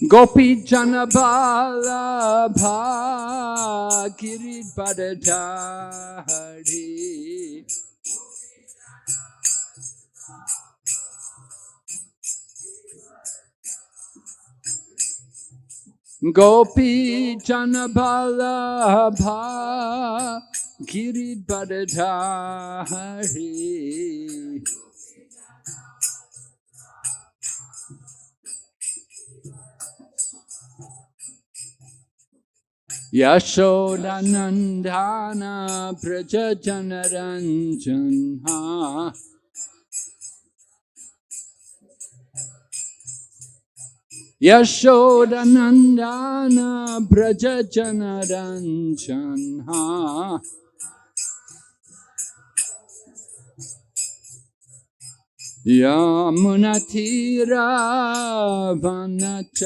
Gopi Janabalabha Giridhari. Gopi Janabalabha Giridhari. Yashodanandana Prajajanaranjana. Yashodanandana Prajajanaranjana. Yamunatira Vanachari.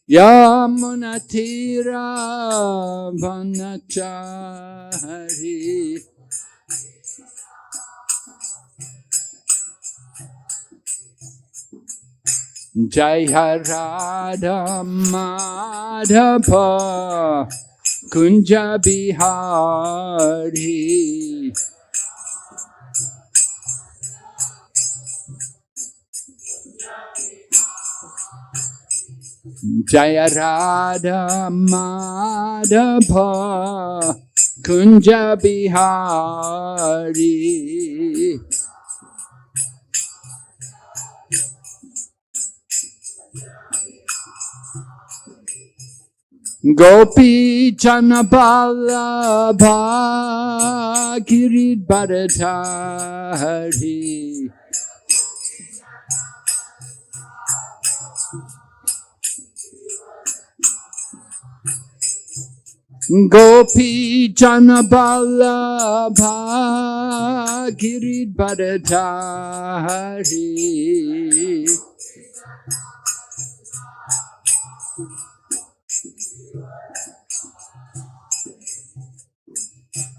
Yamunatira Vanachari. Jai Radha Madhava Kunja Bihari. Jaya Radha Madhava Kunja Bihari. Gopi Janabalabha Giridhari. Gopi Janabalabha Giridhari.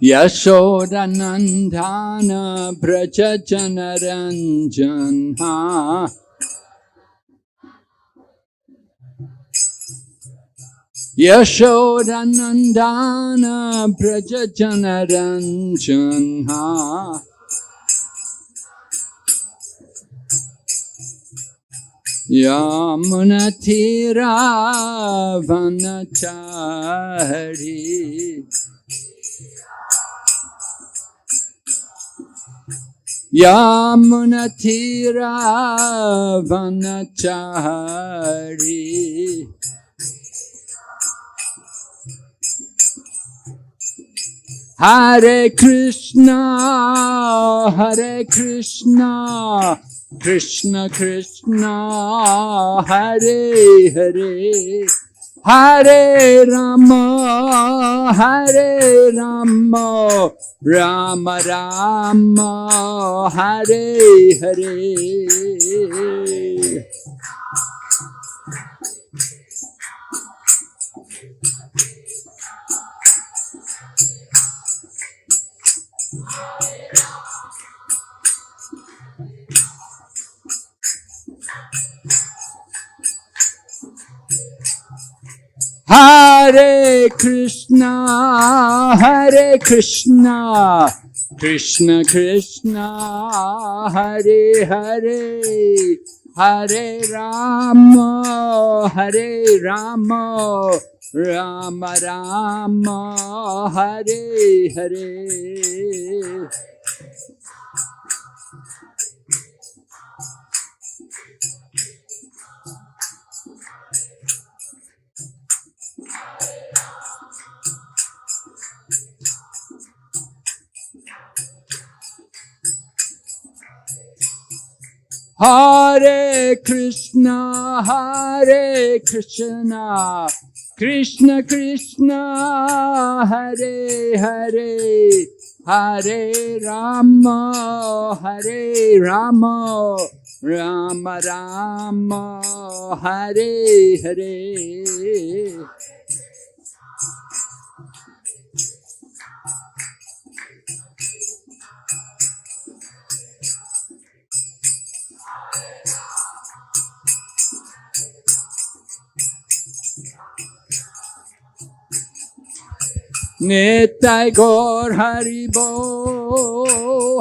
Yashodanandana Prajajanaranjana. Yashodanandana Prajajanaranjana. Yamunatira Vanachari. Yamunatira Vanachari. Hare Krishna, Hare Krishna, Krishna Krishna, Hare Hare, Hare Rama, Hare Rama, Rama Rama, Hare Hare. Hare Krishna, Hare Krishna, Krishna Krishna, Hare Hare, Hare Rama, Hare Rama, Rama Rama, Hare Hare. Hare Krishna, Hare Krishna, Krishna Krishna, Hare Hare, Hare Rama, Hare Rama, Rama Rama, Hare Hare. Nitai Gaur Haribo,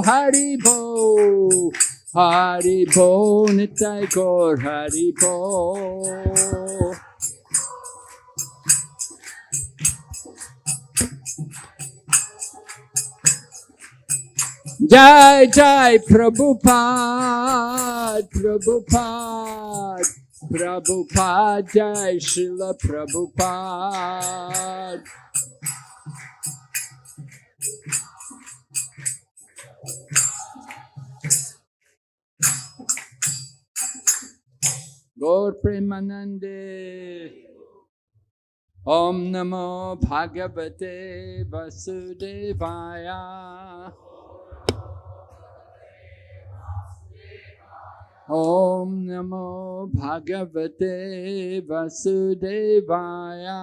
Haribo, Haribo, Nitai Gaur Haribo. Jai Jai Prabhupada, Prabhupada, Prabhupada, Jai Srila Prabhupada. Gaur Premanande. Om Namo Bhagavate Vasudevaya. Om Namo Bhagavate Vasudevaya.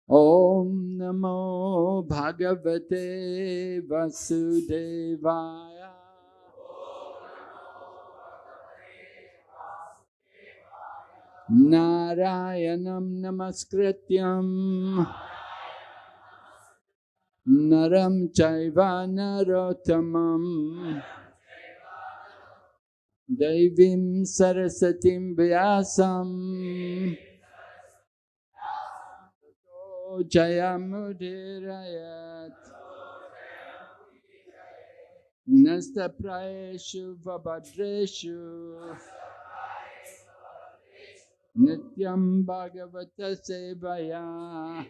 Om Namo Bhagavate Vasudevaya. Narayanam Namaskrityam Naram Chaiva Narottamam Devim Sarasatim Vyasam Jayamudirayat Nasta Praeshu Vabhadreshu Nityam Bhagavata Sevaya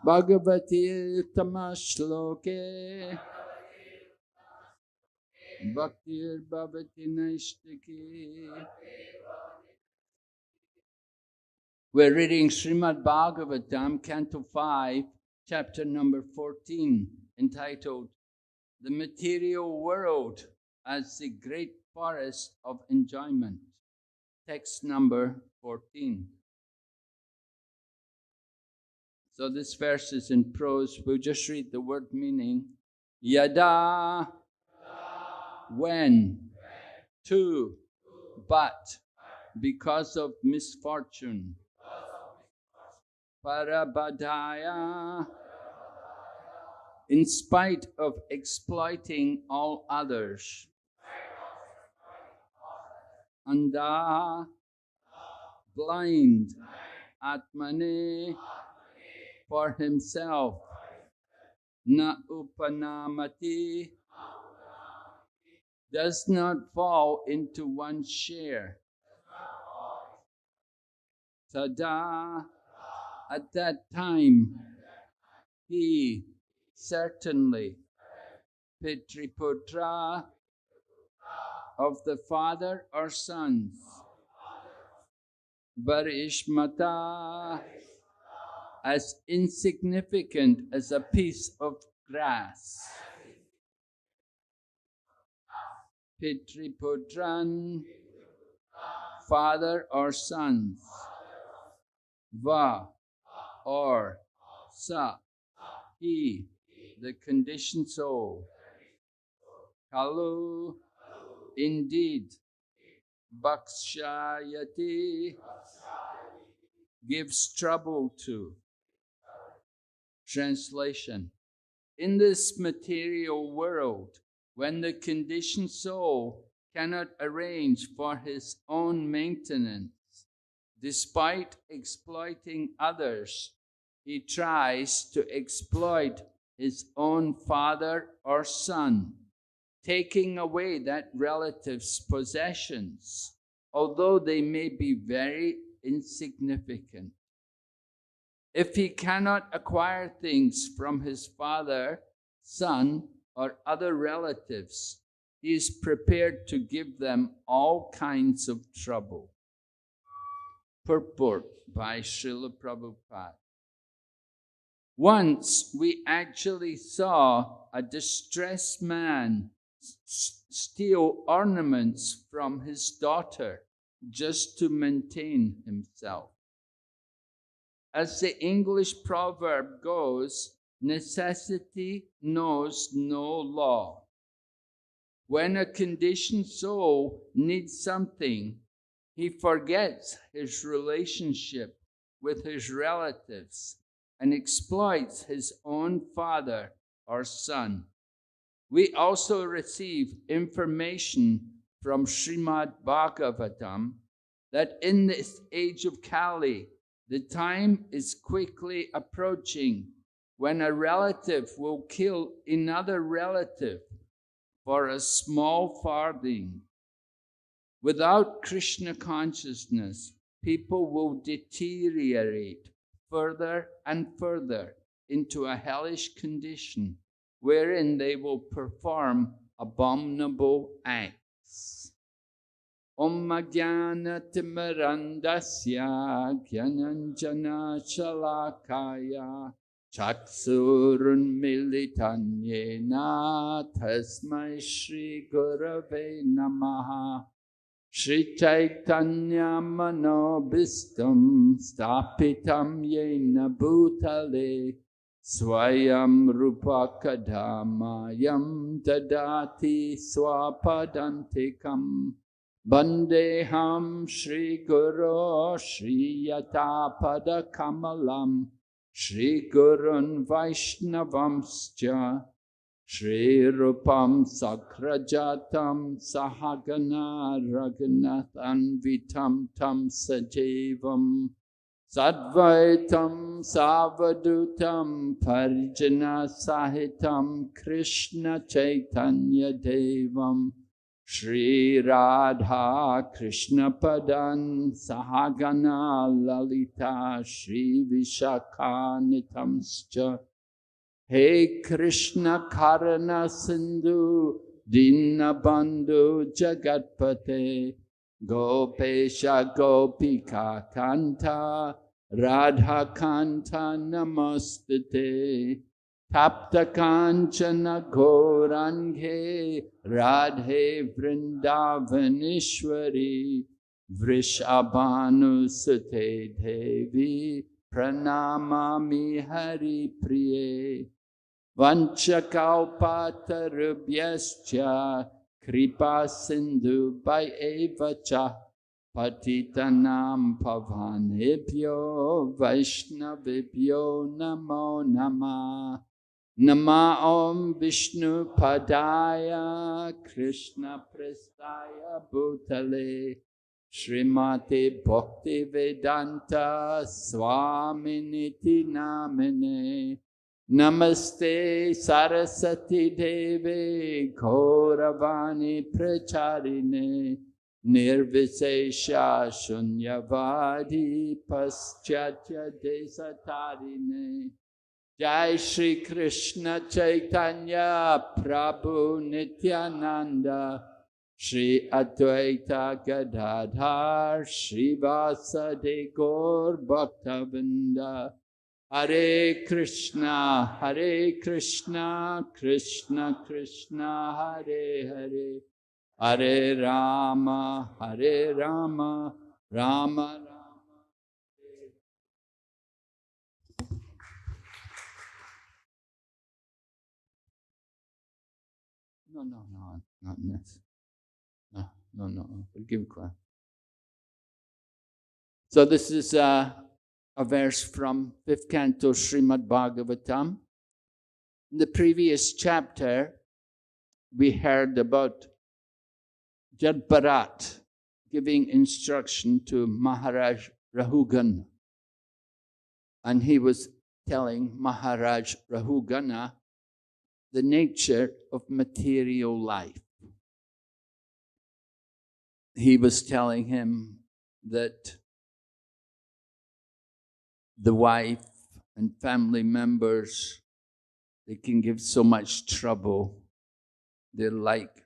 Bhagavati Tamashloke Bhaktir Bhavati Naishtaki. We're reading Srimad Bhagavatam, Canto 5, chapter number 14, entitled The Material World as the Great Forest of Enjoyment. Text number 14. So this verse is in prose. We'll just read the word meaning. Yada, when, to, but, because of misfortune. Parabadhaya, in spite of exploiting all others. Anda, blind. Atmane, for himself. Na upanamati, does not fall into one's share. Tada, at that time, he certainly, Pitriputra, of the father or sons, Varishmata, as insignificant as a piece of grass. Pitriputran, father or sons. Va, or sa, he, the conditioned soul. Kalu, indeed. Bhakshayati, gives trouble to. Translation. In this material world, when the conditioned soul cannot arrange for his own maintenance, despite exploiting others, he tries to exploit his own father or son, taking away that relative's possessions, although they may be very insignificant. If he cannot acquire things from his father, son, or other relatives, he is prepared to give them all kinds of trouble. Purport by Srila Prabhupada. Once we actually saw a distressed man steal ornaments from his daughter just to maintain himself. As the English proverb goes, necessity knows no law. When a conditioned soul needs something, He forgets his relationship with his relatives and exploits his own father or son. We also receive information from Srimad Bhagavatam that in this age of Kali, the time is quickly approaching when a relative will kill another relative for a small farthing. Without Krishna consciousness, people will deteriorate further and further into a hellish condition wherein they will perform abominable acts. Om Jnana Timirandasya Jnananjana Shalakaya Chaksurun Militanyena Tasmai Shri Gurave Namaha Shri Chaitanya Manobhistam Stapitam Yena Bhutale Swayam Rupa Kadamayam Dadati Swapadantikam Bandeham Shri Guru Shri Yatapada Kamalam Shri Gurun Vaishnavamscha Shri Rupam Sakrajatam Sahagana Raghunathan Vitam Tam Sajevam Sadvaitam Savadutam Parijana Sahitam Krishna Chaitanya Devam Shri Radha Krishna Padan Sahagana Lalita Shri Vishakanitamscha He Krishna Karana Sindhu Dinabandhu Jagatpate Gopesha Gopika Kanta Radha Kanta Namastate Tapta Kanchana Gorange Radhe Vrindavanishwari Vrishabhanu Sute Devi Pranamami Hari Priye Vanchakalpatarubhyascha Kripa Sindhu Bhayevacha Patitanam Pavanebhyo Vaishnavibhyo Namo Namah Nama Om Vishnu Padaya Krishna Prestaya Bhutale Srimati Bhakti Vedanta Swaminiti Namine Namaste Saraswati Devi Gauravani Pracharine Nirvisesha Shunyavadi Paschatya Desatarine Jai Shri Krishna Chaitanya Prabhu Nityananda Shri Advaita Gadadhar Shri Vasadi Gaur Bhaktavinda Hare Krishna, Krishna Krishna, Hare Hare, Hare Rama, Rama Rama. No, not this. No. Forgive me. So this is a verse from 5th canto Srimad Bhagavatam. In the previous chapter, we heard about Jad Bharat giving instruction to Maharaj Rahugana. And he was telling Maharaj Rahugana the nature of material life. He was telling him that the wife and family members, they can give so much trouble. They're like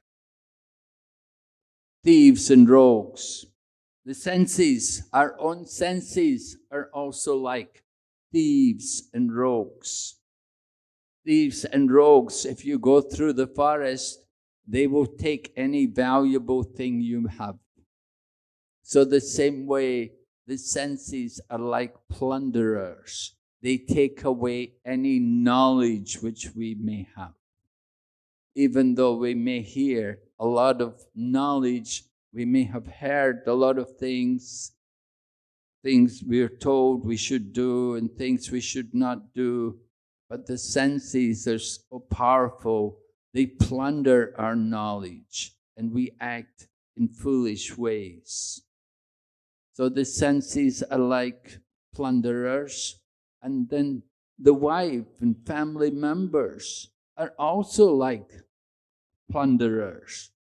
thieves and rogues. The senses, our own senses, are also like thieves and rogues. Thieves and rogues, if you go through the forest, they will take any valuable thing you have. So the same way, the senses are like plunderers. They take away any knowledge which we may have. Even though we may hear a lot of knowledge, We may have heard a lot of things we're told we should do and things we should not do, but the senses are so powerful, they plunder our knowledge and we act in foolish ways. So the senses are like plunderers, and then the wife and family members are also like plunderers,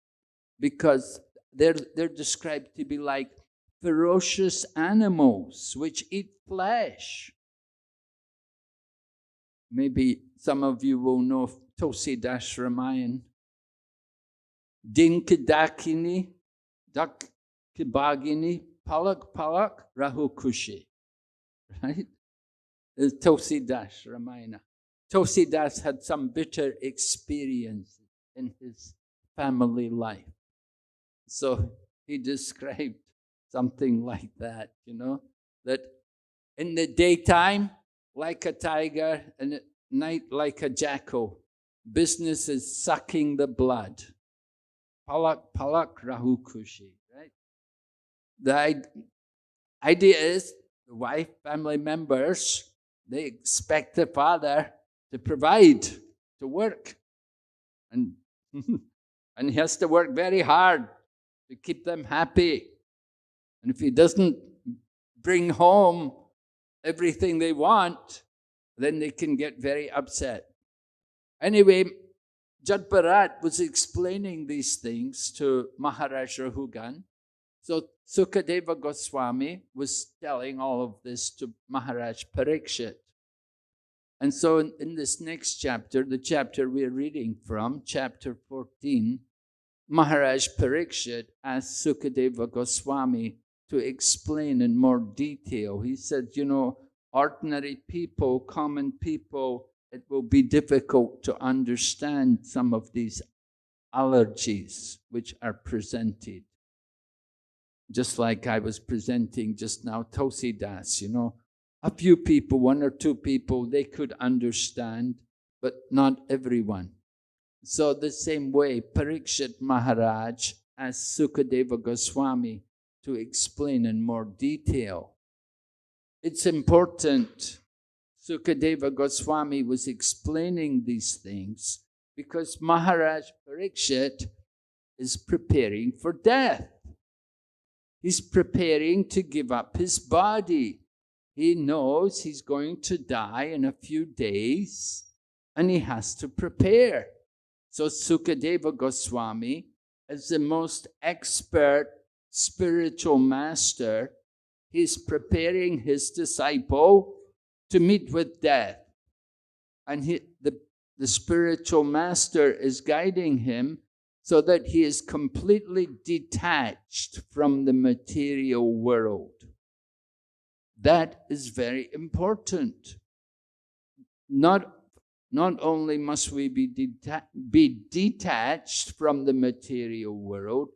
because they're described to be like ferocious animals which eat flesh. Maybe some of you will know Tulsidas Ramayan. Dinkadakini, Dakkibagini, Palak Rahu Kushi. Right? It's Tulsidas Ramayana. Tulsidas had some bitter experience in his family life. So he described something like that, that in the daytime, like a tiger, and at night, like a jackal. Business is sucking the blood. Palak Rahu Kushi, right? The idea is the wife, family members, they expect the father to provide, to work. And, and he has to work very hard to keep them happy. And if he doesn't bring home everything they want, then they can get very upset. Anyway, Jad Bharat was explaining these things to Maharaj Rahugan. So Sukadeva Goswami was telling all of this to Maharaj Parikshit. And so in this next chapter, the chapter we're reading from, chapter 14, Maharaj Parikshit asked Sukadeva Goswami to explain in more detail. He said, ordinary people, common people, it will be difficult to understand some of these allergies which are presented. Just like I was presenting just now, Tulsidas, a few people, one or two people, they could understand, but not everyone. So the same way, Parikshit Maharaj asked Sukadeva Goswami to explain in more detail. It's important. Sukadeva Goswami was explaining these things because Maharaj Parikshit is preparing for death. He's preparing to give up his body. He knows he's going to die in a few days, and he has to prepare. So Sukadeva Goswami, as the most expert spiritual master, he's preparing his disciple to meet with death. And the spiritual master is guiding him so that he is completely detached from the material world. That is very important. Not only must we be detached from the material world,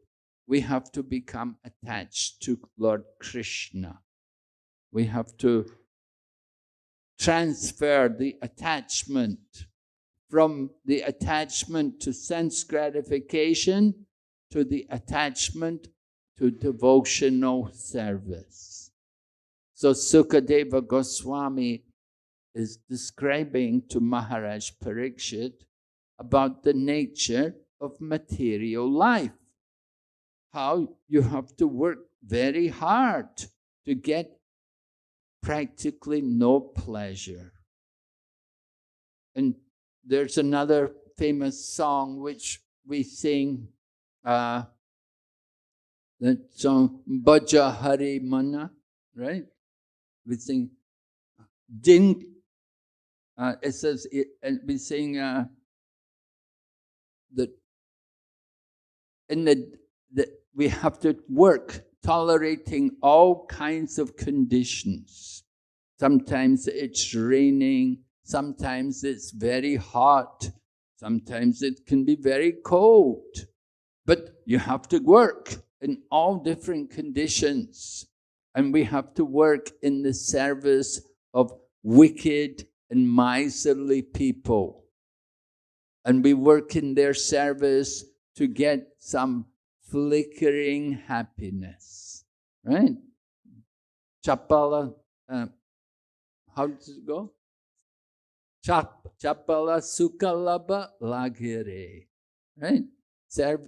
we have to become attached to Lord Krishna. We have to transfer the attachment from the attachment to sense gratification to the attachment to devotional service. So Sukadeva Goswami is describing to Maharaj Parikshit about the nature of material life. How you have to work very hard to get practically no pleasure. And there's another famous song which we sing, that song, Bhaja Hari Mana, right? We sing, it says, and we sing that we have to work tolerating all kinds of conditions. Sometimes it's raining, sometimes it's very hot, sometimes it can be very cold. But you have to work in all different conditions. And we have to work in the service of wicked and miserly people. And we work in their service to get some flickering happiness, right? Chapala, how does it go? Chapala sukalaba lagire, right?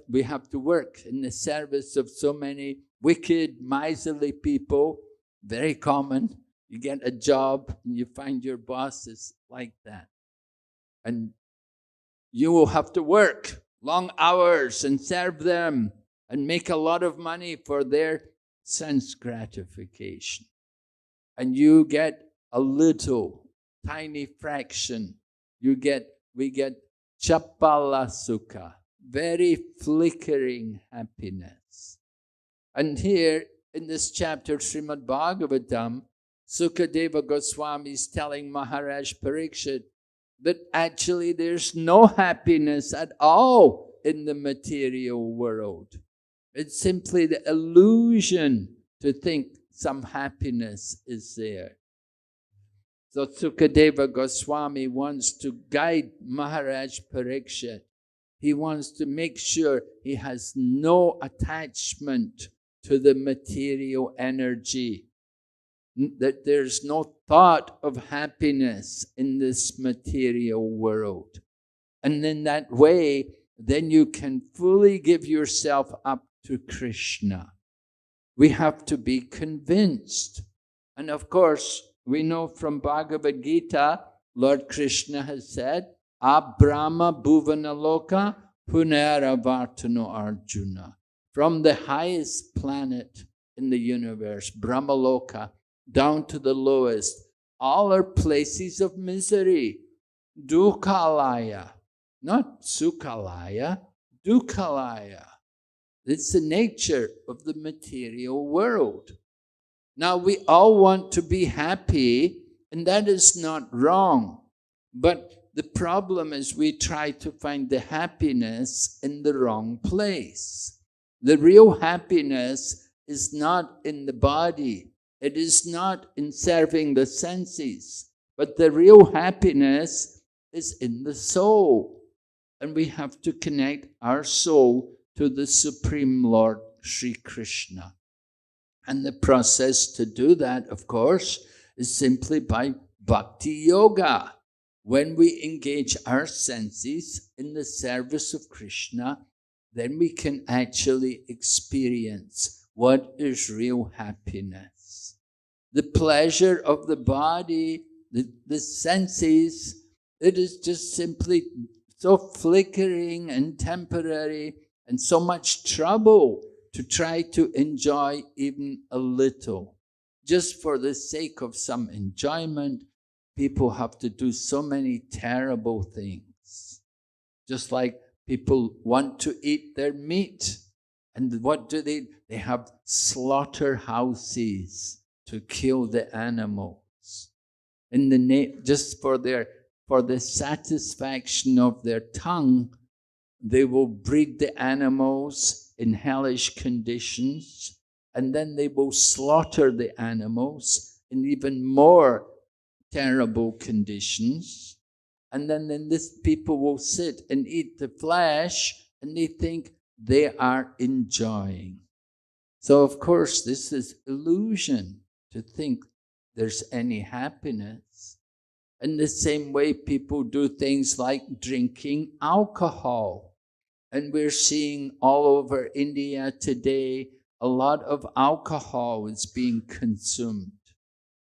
We have to work in the service of so many wicked, miserly people. Very common. You get a job and you find your boss is like that. And you will have to work long hours and serve them and make a lot of money for their sense gratification. And you get a little, tiny fraction. We get chapala sukha, very flickering happiness. And here in this chapter, Srimad Bhagavatam, Sukadeva Goswami is telling Maharaj Parikshit that actually there's no happiness at all in the material world. It's simply the illusion to think some happiness is there. So Sukadeva Goswami wants to guide Maharaj Parikshit. He wants to make sure he has no attachment to the material energy, that there's no thought of happiness in this material world. And in that way, then you can fully give yourself up to Krishna. We have to be convinced. And of course, we know from Bhagavad Gita, Lord Krishna has said, Abrahma Bhuvanaloka Punaravartano Arjuna. From the highest planet in the universe, Brahmaloka, down to the lowest, all are places of misery. Dukhalaya, not Sukhalaya, Dukhalaya. It's the nature of the material world. Now, we all want to be happy, and that is not wrong. But the problem is we try to find the happiness in the wrong place. The real happiness is not in the body. It is not in serving the senses. But the real happiness is in the soul. And we have to connect our soul to the Supreme Lord, Sri Krishna. And the process to do that, of course, is simply by bhakti yoga. When we engage our senses in the service of Krishna, then we can actually experience what is real happiness. The pleasure of the body, the senses, it is just simply so flickering and temporary and so much trouble to try to enjoy even a little. Just for the sake of some enjoyment, people have to do so many terrible things. Just like people want to eat their meat. And what do? They have slaughterhouses to kill the animals. Just for the satisfaction of their tongue, they will breed the animals in hellish conditions, and then they will slaughter the animals in even more terrible conditions. And then these people will sit and eat the flesh, and they think they are enjoying. So of course, this is illusion to think there's any happiness. In the same way, people do things like drinking alcohol. And we're seeing all over India today, a lot of alcohol is being consumed.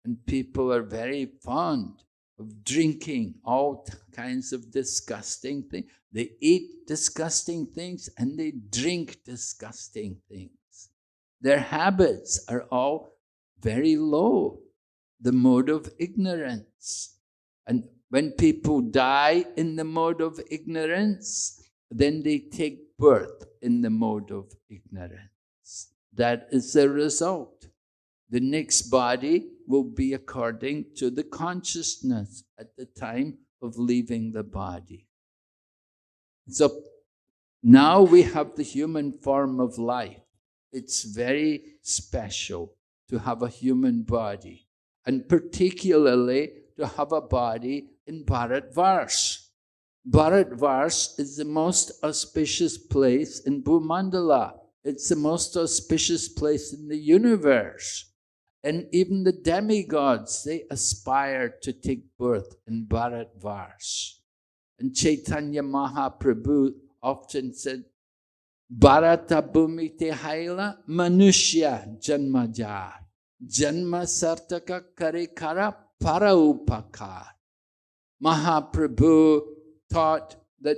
And people are very fond of drinking all kinds of disgusting things. They eat disgusting things and they drink disgusting things. Their habits are all very low, the mode of ignorance. And when people die in the mode of ignorance, then they take birth in the mode of ignorance. That is the result. The next body will be according to the consciousness at the time of leaving the body. So now we have the human form of life. It's very special to have a human body, and particularly to have a body in Bharatvarsh. Bharatvarsh is the most auspicious place in Bhumandala. It's the most auspicious place in the universe. And even the demigods, they aspire to take birth in Bharatvarsh. And Chaitanya Mahaprabhu often said, Bharata Bhumite Haila Manushya Janmaja Janma Sartaka Karikara Paraupakar. Mahaprabhu taught that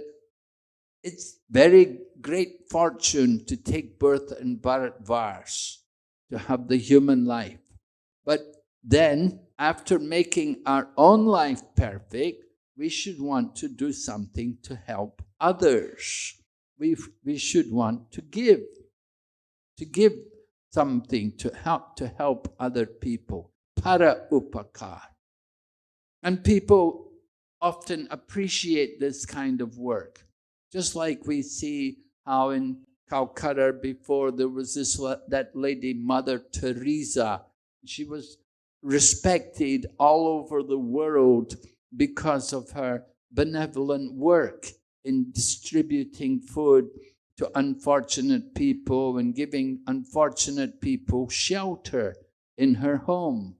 it's very great fortune to take birth in Bharatvarsh, to have the human life. But then, after making our own life perfect, we should want to do something to help others. We should want to give something to help other people. Para upakar. And people often appreciate this kind of work. Just like we see how in Calcutta before there was that lady, Mother Teresa. She was respected all over the world because of her benevolent work in distributing food to unfortunate people and giving unfortunate people shelter in her home.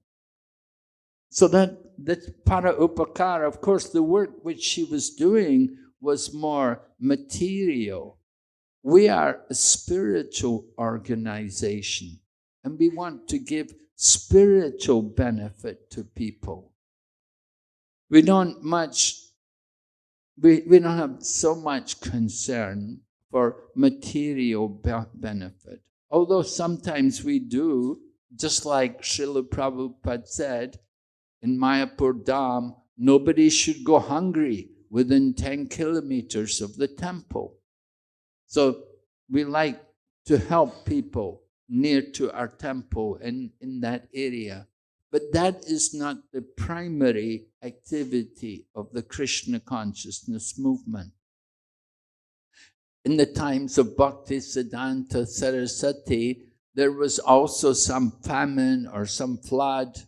So that's para upakara. Of course, the work which she was doing was more material. We are a spiritual organization, and we want to give spiritual benefit to people. We don't have so much concern for material benefit. Although sometimes we do, just like Srila Prabhupada said, in Mayapur Dham, nobody should go hungry within 10 kilometers of the temple. So we like to help people near to our temple and in that area. But that is not the primary activity of the Krishna consciousness movement. In the times of Bhaktisiddhanta Saraswati, there was also some famine or some flood,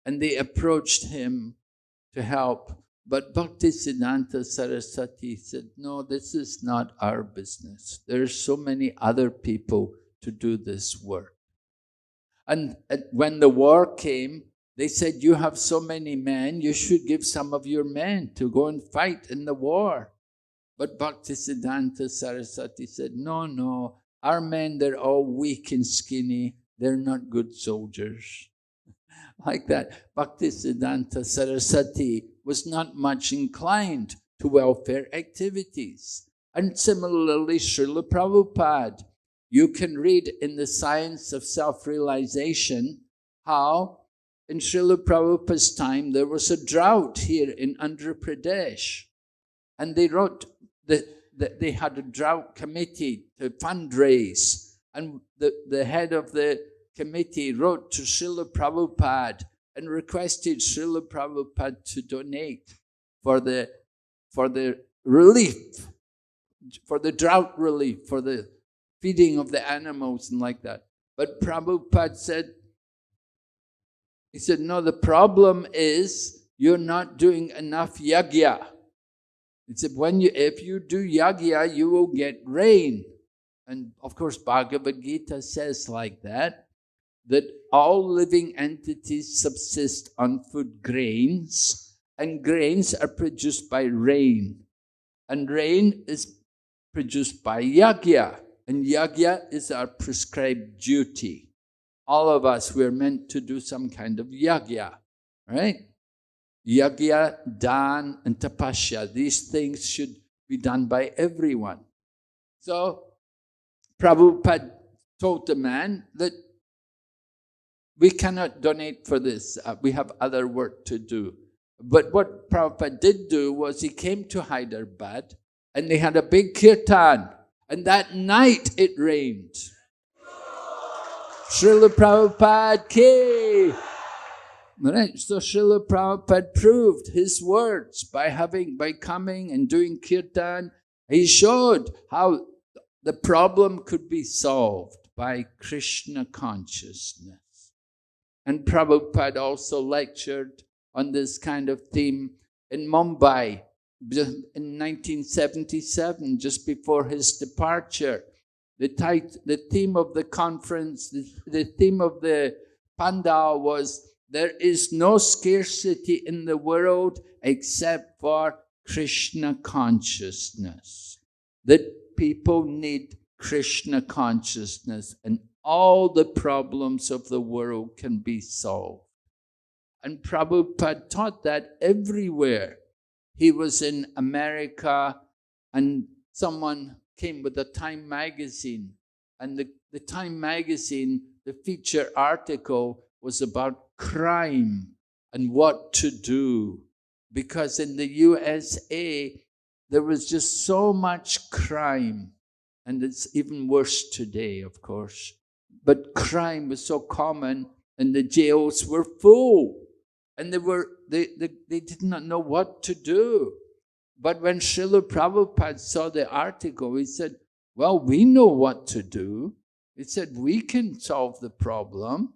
and they approached him to help. But Bhaktisiddhanta Saraswati said, no, this is not our business. There are so many other people to do this work. And when the war came, they said, you have so many men, you should give some of your men to go and fight in the war. But Bhaktisiddhanta Saraswati said, no, our men, they're all weak and skinny. They're not good soldiers. Like that, Bhaktisiddhanta Saraswati was not much inclined to welfare activities. And similarly, Srila Prabhupada, you can read in the Science of Self-Realization how in Srila Prabhupada's time there was a drought here in Andhra Pradesh. And they wrote that they had a drought committee to fundraise. And the head of the committee wrote to Srila Prabhupada and requested Srila Prabhupada to donate for the relief, for the drought relief, for the feeding of the animals and like that. But Prabhupada said, he said, no, the problem is you're not doing enough yagya. He said, if you do yagya, you will get rain. And of course, Bhagavad Gita says like that all living entities subsist on food grains, and grains are produced by rain. And rain is produced by yagya, and yagya is our prescribed duty. All of us, we're meant to do some kind of yagya, right? Yagya, dan, and tapasya. These things should be done by everyone. So, Prabhupada told the man that we cannot donate for this. We have other work to do. But what Prabhupada did do was he came to Hyderabad and they had a big kirtan. And that night it rained. Srila Prabhupada ki. Right? So Srila Prabhupada proved his words by coming and doing kirtan. He showed how the problem could be solved by Krishna consciousness. And Prabhupada also lectured on this kind of theme in Mumbai in 1977, just before his departure. The theme of the conference, the theme of the pandal was, there is no scarcity in the world except for Krishna consciousness. That people need Krishna consciousness and all the problems of the world can be solved. And Prabhupada taught that everywhere. He was in America and someone came with a Time magazine, and the Time magazine, the feature article was about crime and what to do. Because in the USA, there was just so much crime, and it's even worse today, of course. But crime was so common, and the jails were full, and they did not know what to do. But when Srila Prabhupada saw the article, he said, well, we know what to do. He said, we can solve the problem.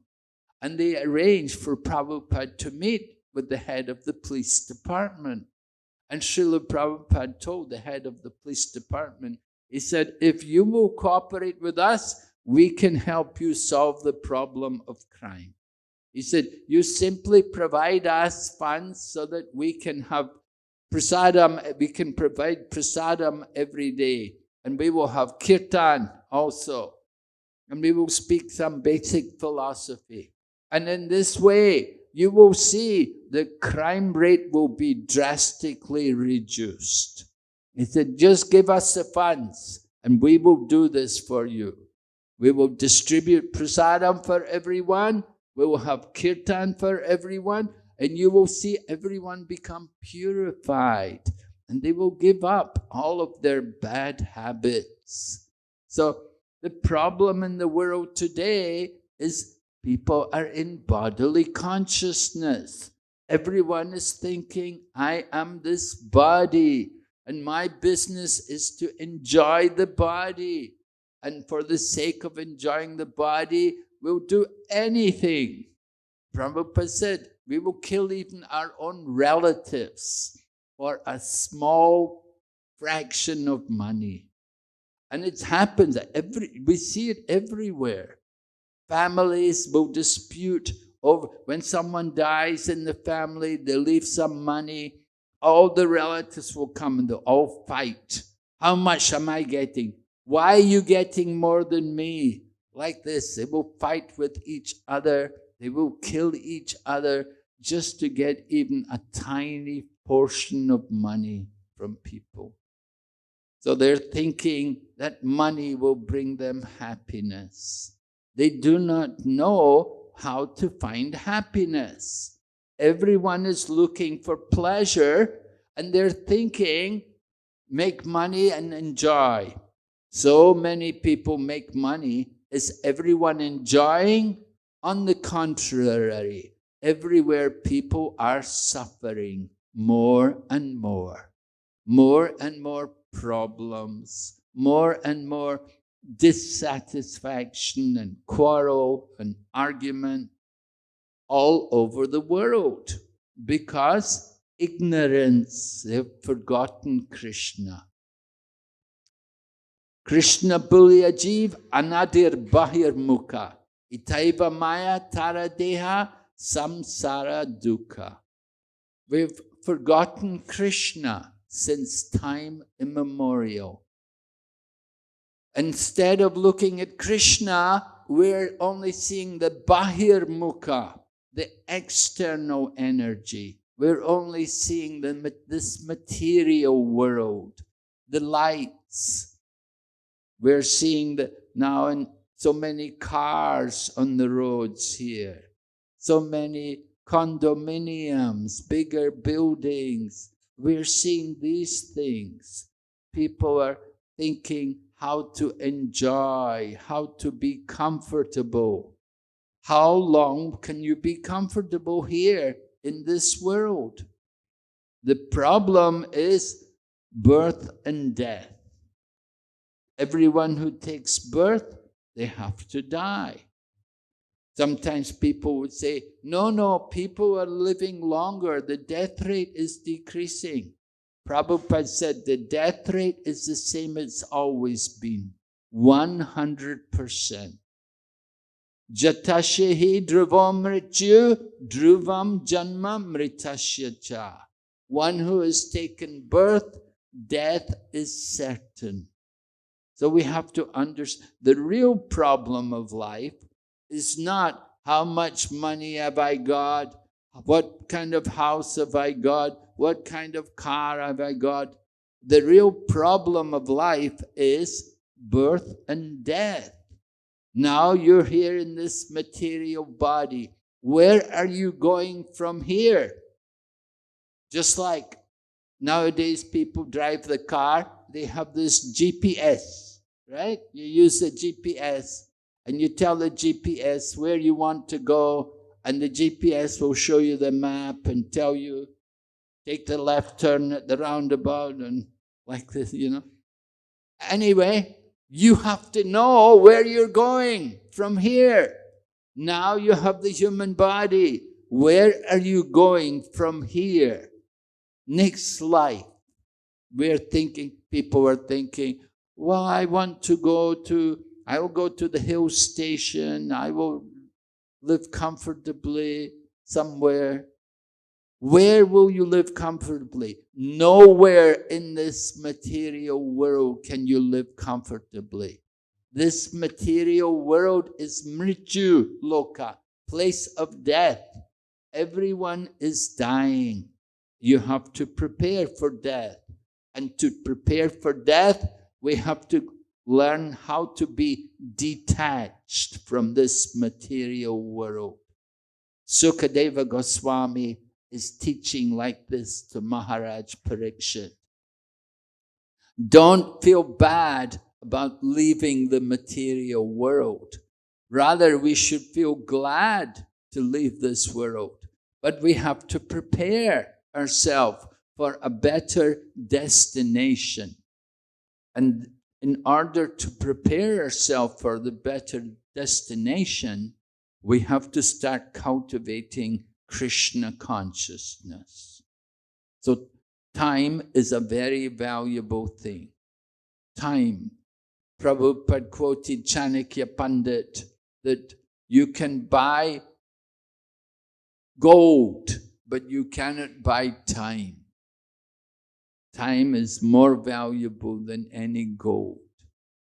And they arranged for Prabhupada to meet with the head of the police department. And Srila Prabhupada told the head of the police department, he said, if you will cooperate with us, we can help you solve the problem of crime. He said, you simply provide us funds so that we can have prasadam, we can provide prasadam every day. And we will have kirtan also. And we will speak some basic philosophy. And in this way, you will see the crime rate will be drastically reduced. He said, just give us the funds and we will do this for you. We will distribute prasadam for everyone. We will have kirtan for everyone. And you will see everyone become purified. And they will give up all of their bad habits. So the problem in the world today is people are in bodily consciousness. Everyone is thinking, I am this body, and my business is to enjoy the body. And for the sake of enjoying the body, we'll do anything. Prabhupada said, we will kill even our own relatives for a small fraction of money. And it happens, we see it everywhere. Families will dispute over, when someone dies in the family, they leave some money, all the relatives will come and they'll all fight. How much am I getting? Why are you getting more than me? Like this, they will fight with each other, they will kill each other just to get even a tiny portion of money from people. So they're thinking that money will bring them happiness. They do not know how to find happiness. Everyone is looking for pleasure and they're thinking, make money and enjoy. So many people make money. Is everyone enjoying? On the contrary, everywhere people are suffering more and more problems, more and more dissatisfaction and quarrel and argument all over the world because ignorance, they've forgotten Krishna. Krishna bulya jeev anadir bahir mukha itaiva maya tara deha samsara dukkha. We've forgotten Krishna since time immemorial. Instead of looking at Krishna, we're only seeing the bahir mukha, the external energy. We're only seeing this material world, the lights. We're seeing now in so many cars on the roads here, so many condominiums, bigger buildings. We're seeing these things. People are thinking how to enjoy, how to be comfortable. How long can you be comfortable here in this world? The problem is birth and death. Everyone who takes birth, they have to die. Sometimes people would say, no, people are living longer. The death rate is decreasing. Prabhupada said the death rate is the same as it's always been. 100%. Jatashehi dhruvam mrityu dhruvam janma mritasya cha. One who has taken birth, death is certain. So we have to understand the real problem of life is not how much money have I got, what kind of house have I got, what kind of car have I got. The real problem of life is birth and death. Now you're here in this material body. Where are you going from here? Just like nowadays people drive the car, they have this GPS, right? You use the GPS and you tell the GPS where you want to go, and the GPS will show you the map and tell you, take the left turn at the roundabout and like this, you know. Anyway, you have to know where you're going from here. Now you have the human body. Where are you going from here? Next life. People are thinking, well, I will go to the hill station. I will live comfortably somewhere. Where will you live comfortably? Nowhere in this material world can you live comfortably. This material world is mrityu loka, place of death. Everyone is dying. You have to prepare for death. And to prepare for death, we have to learn how to be detached from this material world. Sukadeva Goswami is teaching like this to Maharaj Parikshit. Don't feel bad about leaving the material world. Rather, we should feel glad to leave this world. But we have to prepare ourselves for a better destination. And in order to prepare ourselves for the better destination, we have to start cultivating Krishna consciousness. So time is a very valuable thing. Time. Prabhupada quoted Chanakya Pandit that you can buy gold, but you cannot buy time. Time is more valuable than any gold.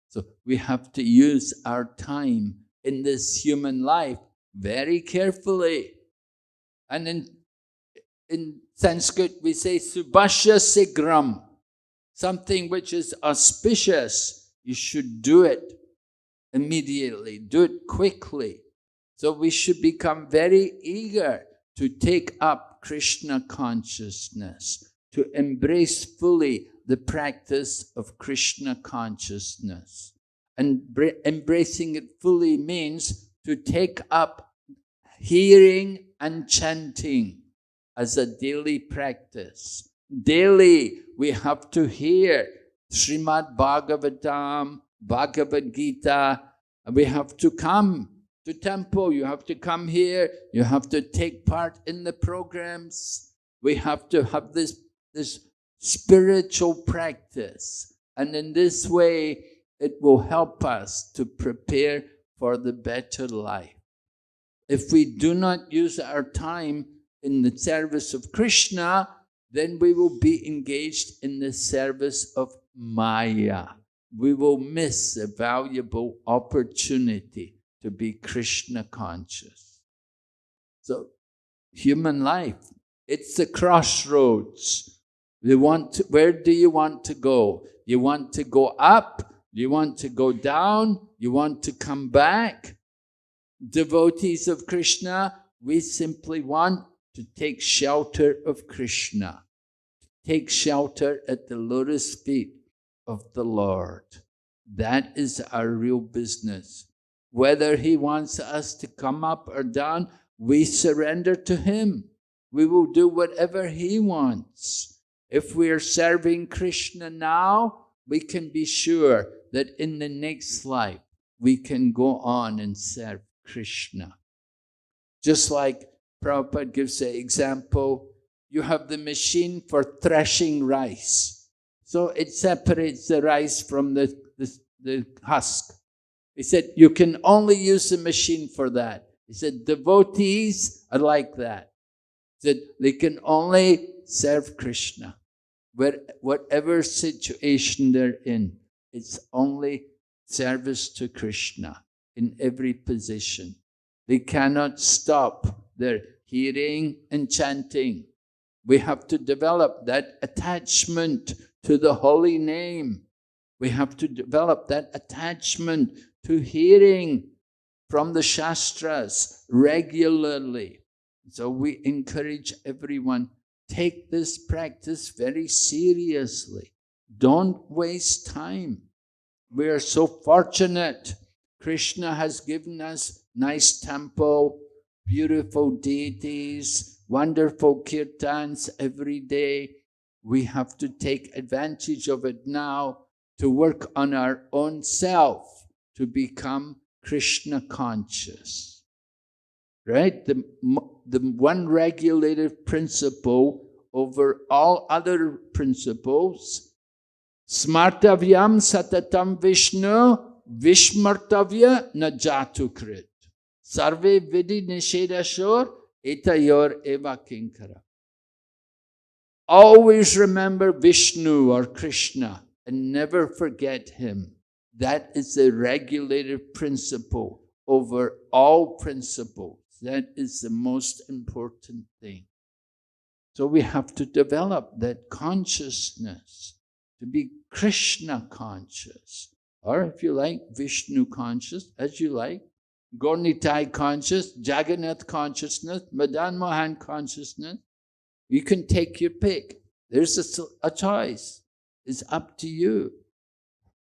So we have to use our time in this human life very carefully. And in Sanskrit we say subhashya sigram, something which is auspicious. You should do it immediately, do it quickly. So we should become very eager to take up Krishna consciousness, to embrace fully the practice of Krishna consciousness. And embracing it fully means to take up hearing and chanting as a daily practice. Daily we have to hear Srimad Bhagavatam, Bhagavad Gita, and we have to come to temple, you have to come here, you have to take part in the programs. We have to have this spiritual practice. And in this way, it will help us to prepare for the better life. If we do not use our time in the service of Krishna, then we will be engaged in the service of Maya. We will miss a valuable opportunity to be Krishna conscious. So, human life, it's a crossroads. Where do you want to go? You want to go up? You want to go down? You want to come back? Devotees of Krishna, we simply want to take shelter of Krishna. Take shelter at the lotus feet of the Lord. That is our real business. Whether He wants us to come up or down, we surrender to Him. We will do whatever He wants. If we are serving Krishna now, we can be sure that in the next life, we can go on and serve Krishna. Just like Prabhupada gives an example, you have the machine for threshing rice. So it separates the rice from the the husk. He said, you can only use the machine for that. He said, devotees are like that. He said, they can only serve Krishna. Whatever situation they're in, it's only service to Krishna in every position. They cannot stop their hearing and chanting. We have to develop that attachment to the holy name. We have to develop that attachment to hearing from the Shastras regularly. So we encourage everyone, take this practice very seriously. Don't waste time. We are so fortunate. Krishna has given us nice temple, beautiful deities, wonderful kirtans every day. We have to take advantage of it now to work on our own self, to become Krishna conscious. Right? The one regulative principle over all other principles, smartavyam satatam Vishnu vishmartavya na jatukrit. Sarve vidi nishedashor etayor eva kinkara. Always remember Vishnu or Krishna and never forget him. That is the regulative principle over all principles. That is the most important thing. So we have to develop that consciousness to be Krishna conscious. Or if you like, Vishnu conscious, as you like. Gaur-Nitai conscious, Jagannath consciousness, Madan Mohan consciousness. You can take your pick. There's a choice. It's up to you.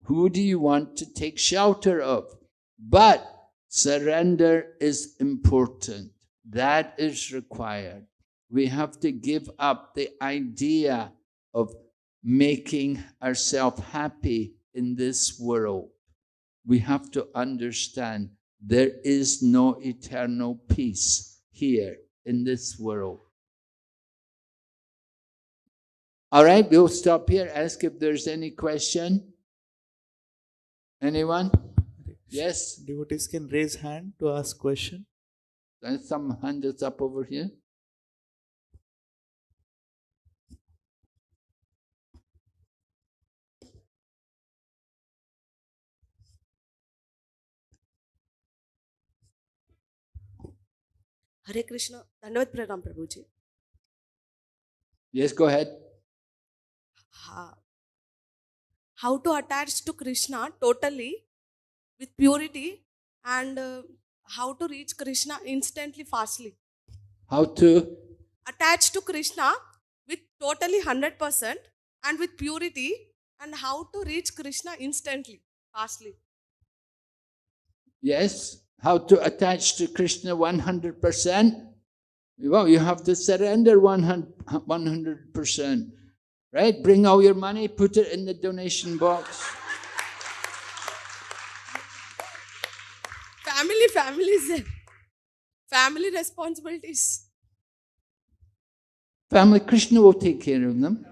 Who do you want to take shelter of? But surrender is important. That is required. We have to give up the idea of making ourselves happy in this world. We have to understand there is no eternal peace here in this world. All right, we'll stop here. Ask if there's any question. Anyone? Yes? Devotees can raise hand to ask question. There's some hand that's up over here. Hare Krishna, Dandavat Pranam Prabhuji. Yes, go ahead. How to attach to Krishna totally with purity, and how to reach Krishna instantly, fastly. How to attach to Krishna with totally 100% and with purity, and how to reach Krishna instantly, fastly. Yes, how to attach to Krishna 100%? Well, you have to surrender 100%. Right? Bring all your money, put it in the donation box. Family responsibilities. Family, Krishna will take care of them.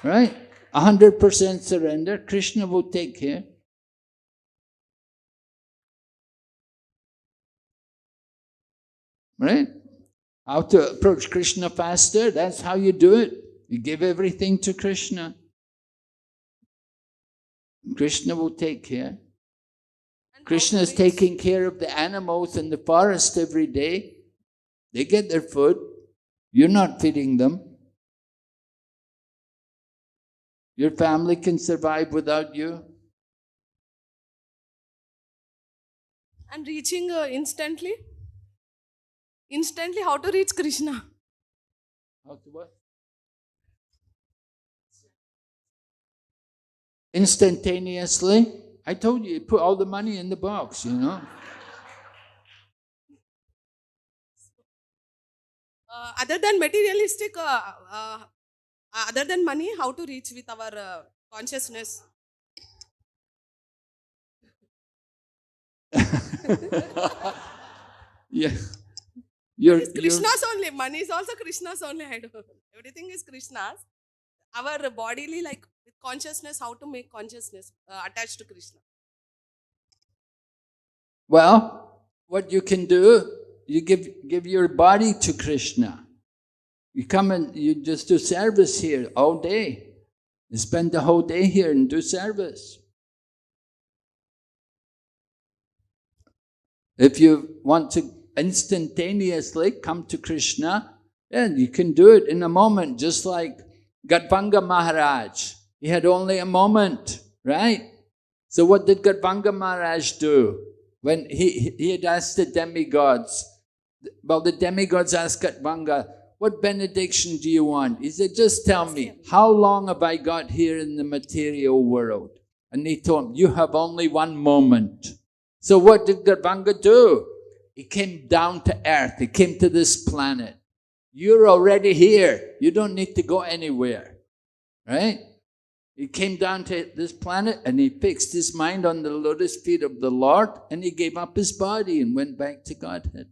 Right? 100% surrender, Krishna will take care. Right? How to approach Krishna faster, that's how you do it. You give everything to Krishna. Krishna will take care. Krishna is taking care of the animals in the forest every day. They get their food. You're not feeding them. Your family can survive without you. And reaching instantly? Instantly, how to reach Krishna? How to what? Instantaneously. I told you, put all the money in the box, you know. Other than materialistic, other than money, how to reach with our consciousness? Yeah. It's Krishna's only. Money is also Krishna's only. I don't know. Everything is Krishna's. Our bodily, like with consciousness, how to make consciousness attached to Krishna? Well, what you can do, you give your body to Krishna. You come and you just do service here all day. You spend the whole day here and do service. If you want to instantaneously come to Krishna, then you can do it in a moment, just like Gadvanga Maharaj. He had only a moment, right? So what did Gadvanga Maharaj do? When he had asked the demigods, well, the demigods asked Gadvanga, what benediction do you want? He said, just tell me, how long have I got here in the material world? And he told him, you have only one moment. So what did Gadvanga do? He came down to earth. He came to this planet. You're already here. You don't need to go anywhere, right? He came down to this planet and he fixed his mind on the lotus feet of the Lord and he gave up his body and went back to Godhead.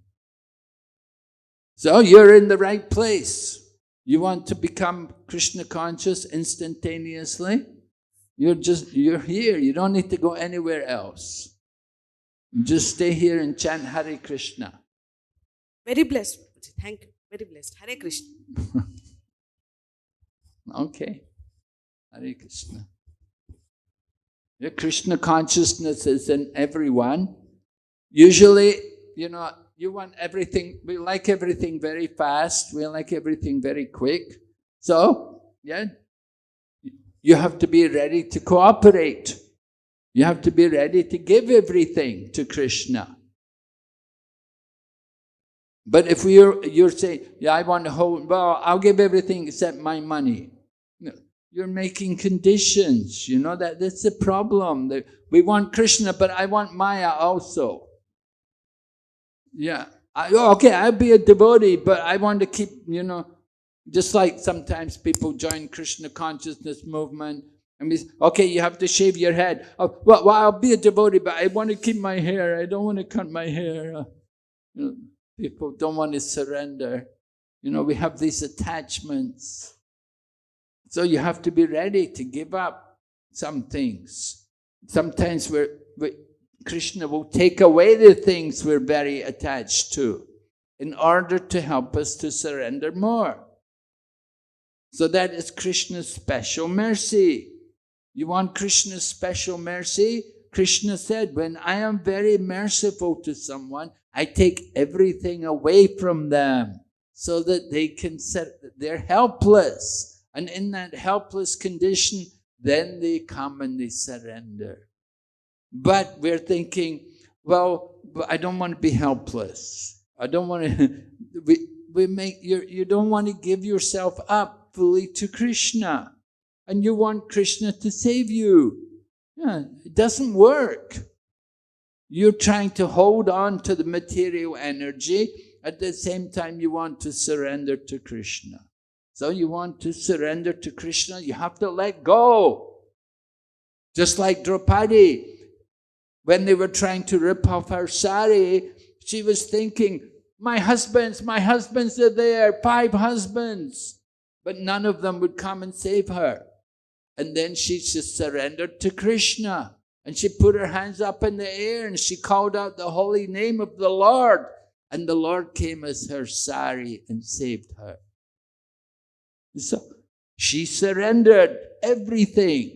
So you're in the right place. You want to become Krishna conscious instantaneously? You're here. You don't need to go anywhere else. Just stay here and chant Hare Krishna. Very blessed. Thank you. Very blessed. Hare Krishna. Okay. Hare Krishna. Your Krishna consciousness is in everyone. Usually, you want everything, we like everything very fast, we like everything very quick. So, yeah, you have to be ready to cooperate. You have to be ready to give everything to Krishna. But if you're saying, yeah, I want to hold, well, I'll give everything except my money. No, you're making conditions, that's the problem. We want Krishna, but I want Maya also. Yeah, okay, I'll be a devotee, but I want to keep, just like sometimes people join Krishna consciousness movement, and we say, okay, you have to shave your head. Oh, well, I'll be a devotee, but I want to keep my hair. I don't want to cut my hair. People don't want to surrender. We have these attachments. So you have to be ready to give up some things. Sometimes Krishna will take away the things we're very attached to in order to help us to surrender more. So that is Krishna's special mercy. You want Krishna's special mercy? Krishna said, when I am very merciful to someone, I take everything away from them so that they're helpless. And in that helpless condition, then they come and they surrender. But we're thinking, well, I don't want to be helpless. I don't want to, you don't want to give yourself up fully to Krishna. And you want Krishna to save you. Yeah, it doesn't work. You're trying to hold on to the material energy. At the same time, you want to surrender to Krishna. So you want to surrender to Krishna, you have to let go. Just like Draupadi. When they were trying to rip off her sari, she was thinking, my husbands are there, 5 husbands. But none of them would come and save her. And then she just surrendered to Krishna. And she put her hands up in the air and she called out the holy name of the Lord. And the Lord came as her sari and saved her. So she surrendered everything.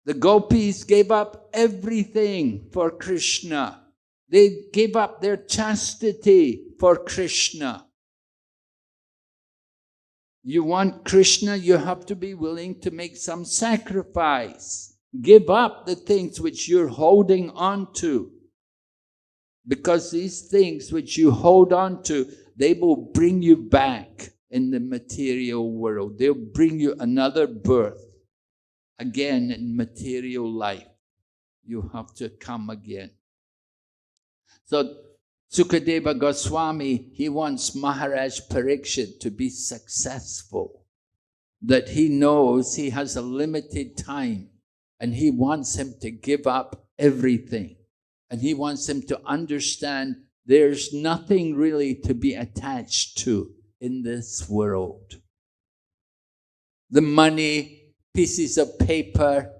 The gopis gave up everything for Krishna. They gave up their chastity for Krishna. You want Krishna, you have to be willing to make some sacrifice. Give up the things which you're holding on to. Because these things which you hold on to, they will bring you back in the material world. They'll bring you another birth. Again in material life. You have to come again. So Sukadeva Goswami, he wants Maharaj Parikshit to be successful. That he knows he has a limited time and he wants him to give up everything. And he wants him to understand there's nothing really to be attached to in this world. The money, pieces of paper,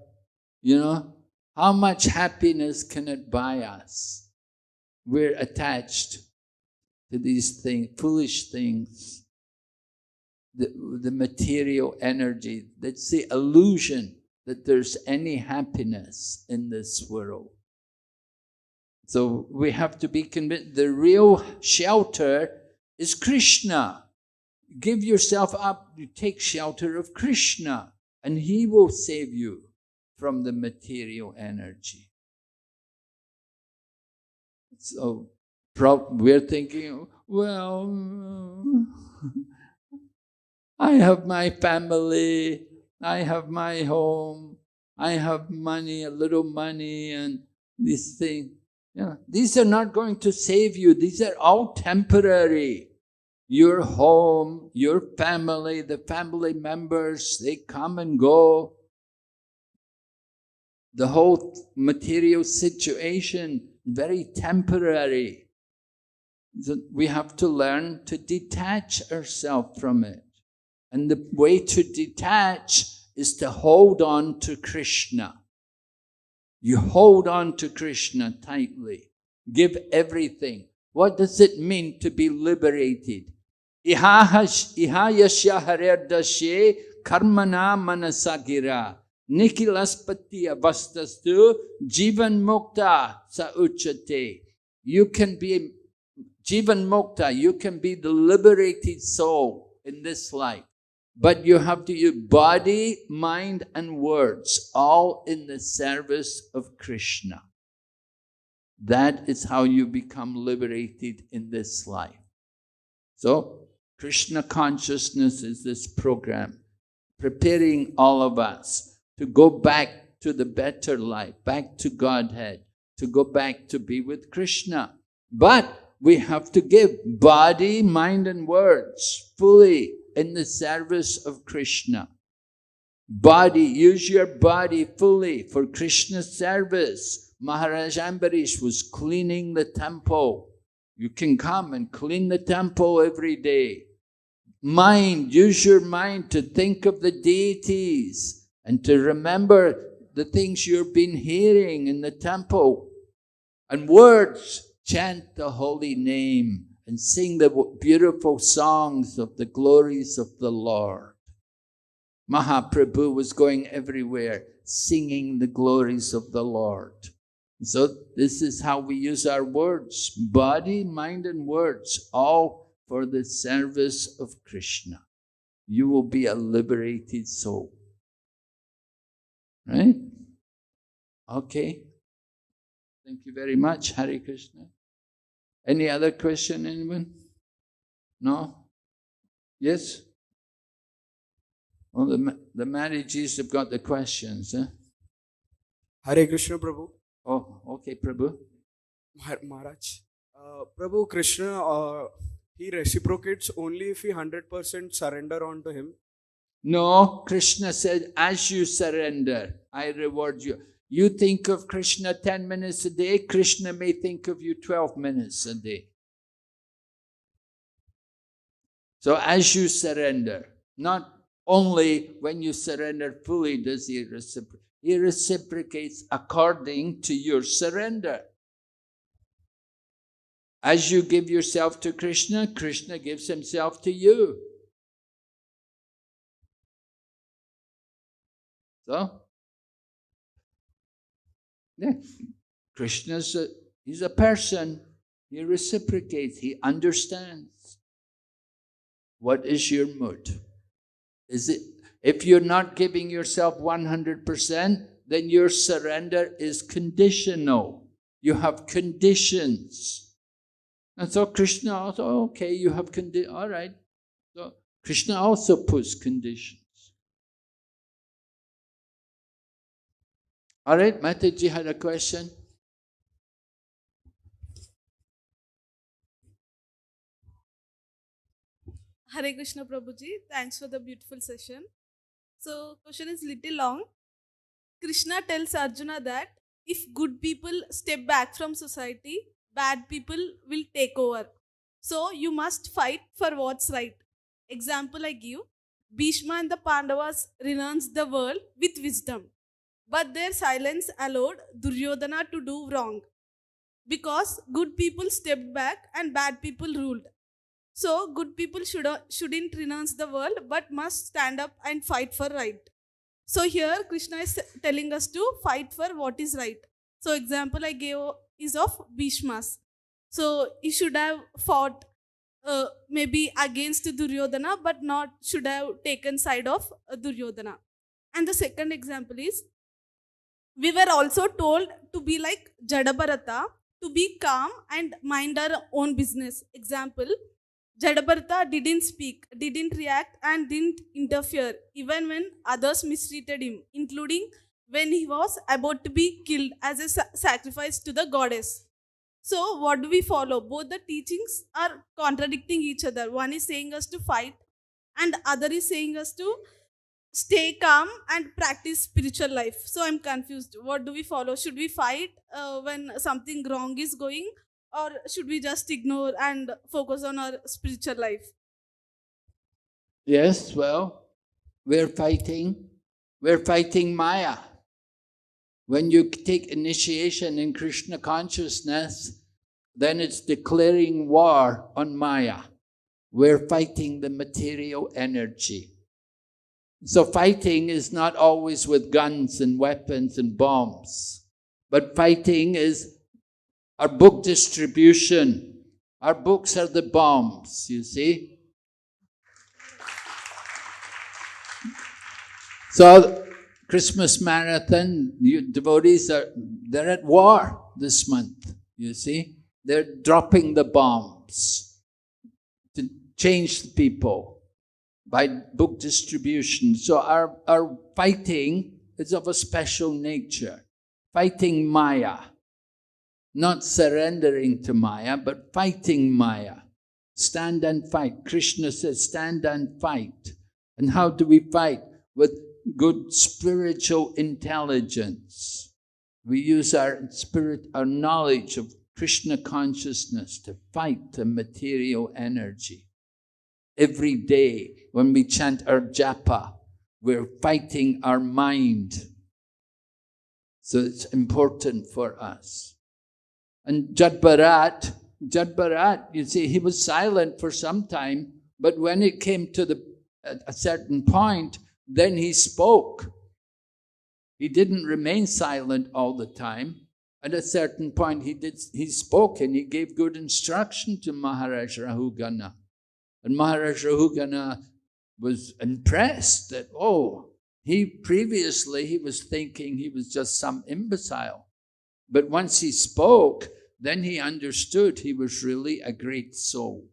you know, how much happiness can it buy us? We're attached to these things, foolish things, the material energy. That's the illusion that there's any happiness in this world. So we have to be convinced the real shelter is Krishna. Give yourself up, you take shelter of Krishna, and He will save you from the material energy. So we're thinking, well, I have my family, I have my home, I have money, a little money, and these things. Yeah, these are not going to save you. These are all temporary. Your home, your family, the family members, they come and go. The whole material situation, very temporary. So we have to learn to detach ourselves from it. And the way to detach is to hold on to Krishna. You hold on to Krishna tightly. Give everything. What does it mean to be liberated? Ihayasya haredashe karmana manasagira nikilaspati avastastu jivan mukta sa uchate. You can be jivan mukta, you can be the liberated soul in this life. But you have to use body, mind, and words, all in the service of Krishna. That is how you become liberated in this life. So, Krishna consciousness is this program, preparing all of us to go back to the better life, back to Godhead, to go back to be with Krishna. But we have to give body, mind, and words fully in the service of Krishna. Body, use your body fully for Krishna's service. Maharaj Ambarish was cleaning the temple. You can come and clean the temple every day. Mind, use your mind to think of the deities and to remember the things you've been hearing in the temple. And words, chant the holy name and sing the beautiful songs of the glories of the Lord. Mahaprabhu was going everywhere singing the glories of the Lord. So this is how we use our words, body, mind, and words, all for the service of Krishna. You will be a liberated soul. Right? Okay. Thank you very much, Hare Krishna. Any other question, anyone? No? Yes? Well, the marriages have got the questions. Hare Krishna, Prabhu. Oh, okay, Prabhu. Maharaj. Prabhu, Krishna, he reciprocates only if we 100% surrender onto him. No, Krishna said, as you surrender, I reward you. You think of Krishna 10 minutes a day, Krishna may think of you 12 minutes a day. So as you surrender, not only when you surrender fully does he reciprocate. He reciprocates according to your surrender. As you give yourself to Krishna, Krishna gives himself to you. So, yeah, Krishna's he's a person. He reciprocates. He understands. What is your mood? Is it, if you're not giving yourself 100%, then your surrender is conditional. You have conditions. And so Krishna also, okay, you have conditions. All right. So Krishna also puts conditions. All right, Mataji had a question. Hare Krishna Prabhuji, thanks for the beautiful session. So, question is little long. Krishna tells Arjuna that if good people step back from society, bad people will take over. So, you must fight for what's right. Example I give. Bhishma and the Pandavas renounced the world with wisdom, but their silence allowed Duryodhana to do wrong because good people stepped back and bad people ruled. So, good people shouldn't renounce the world but must stand up and fight for right. So, here Krishna is telling us to fight for what is right. So, example I gave is of Bhishmas. So, he should have fought maybe against Duryodhana but not should have taken side of Duryodhana. And the second example is we were also told to be like Jadabharata, to be calm and mind our own business. Example, Jadabharata didn't speak, didn't react, and didn't interfere, even when others mistreated him, including when he was about to be killed as a sacrifice to the goddess. So, what do we follow? Both the teachings are contradicting each other. One is saying us to fight, and other is saying us to stay calm and practice spiritual life. So I'm confused. What do we follow? Should we fight when something wrong is going, or should we just ignore and focus on our spiritual life? Yes, well, we're fighting Maya. When you take initiation in Krishna consciousness, then it's declaring war on Maya. We're fighting the material energy. So fighting is not always with guns and weapons and bombs, but fighting is our book distribution. Our books are the bombs, you see. So Christmas marathon, devotees they're at war this month, you see. They're dropping the bombs to change the people by book distribution. So our fighting is of a special nature. Fighting Maya. Not surrendering to Maya, but fighting Maya. Stand and fight. Krishna says, stand and fight. And how do we fight? With good spiritual intelligence. We use our knowledge of Krishna consciousness to fight the material energy. Every day when we chant our japa, we're fighting our mind. So it's important for us. And Jadbharat, you see, he was silent for some time, but when it came to a certain point, then he spoke. He didn't remain silent all the time. At a certain point, he spoke and he gave good instruction to Maharaj Rahugana. And Maharaj Rahugana was impressed that, previously he was thinking he was just some imbecile. But once he spoke, then he understood he was really a great soul.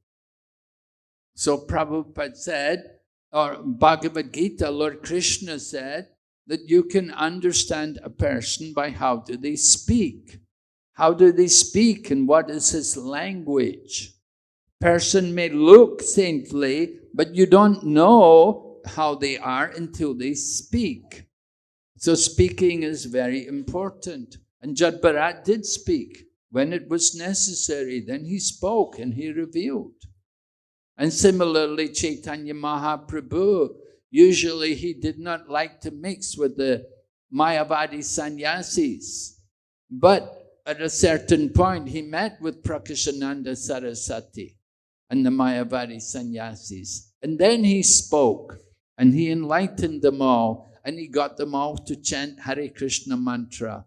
So Prabhupada said, or Bhagavad Gita, Lord Krishna said, that you can understand a person by how do they speak. How do they speak and what is his language? Person may look saintly, but you don't know how they are until they speak. So speaking is very important. And Jadbharat did speak when it was necessary. Then he spoke and he revealed. And similarly, Chaitanya Mahaprabhu, usually he did not like to mix with the Mayavadi sannyasis. But at a certain point, he met with Prakashananda Saraswati and the Mayavadi sannyasis. And then he spoke and he enlightened them all and he got them all to chant Hare Krishna mantra.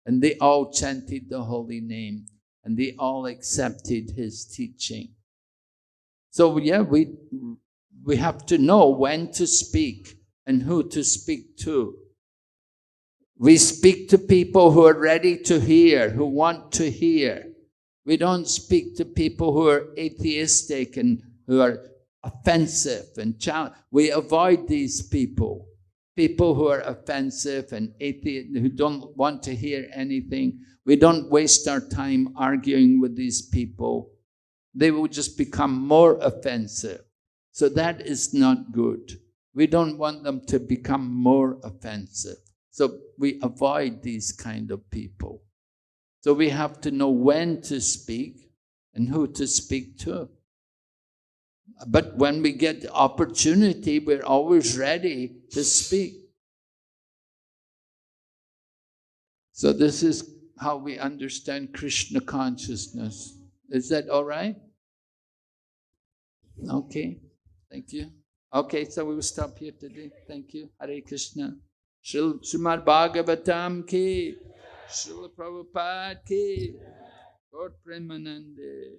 And they all chanted the holy name and they all accepted his teaching. So yeah, we have to know when to speak and who to speak to. We speak to people who are ready to hear, who want to hear. We don't speak to people who are atheistic and who are offensive and we avoid these people. People who are offensive and atheist, who don't want to hear anything. We don't waste our time arguing with these people. They will just become more offensive. So that is not good. We don't want them to become more offensive. So we avoid these kind of people. So we have to know when to speak and who to speak to. But when we get the opportunity, we're always ready to speak. So this is how we understand Krishna consciousness. Is that all right? Okay, thank you. Okay, so we will stop here today. Thank you. Hare Krishna. Srimad Bhagavatam ki, Srila Prabhupada ki, Lord Premanande.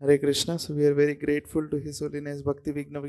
Hare Krishna. So we are very grateful to His Holiness Bhakti Vigna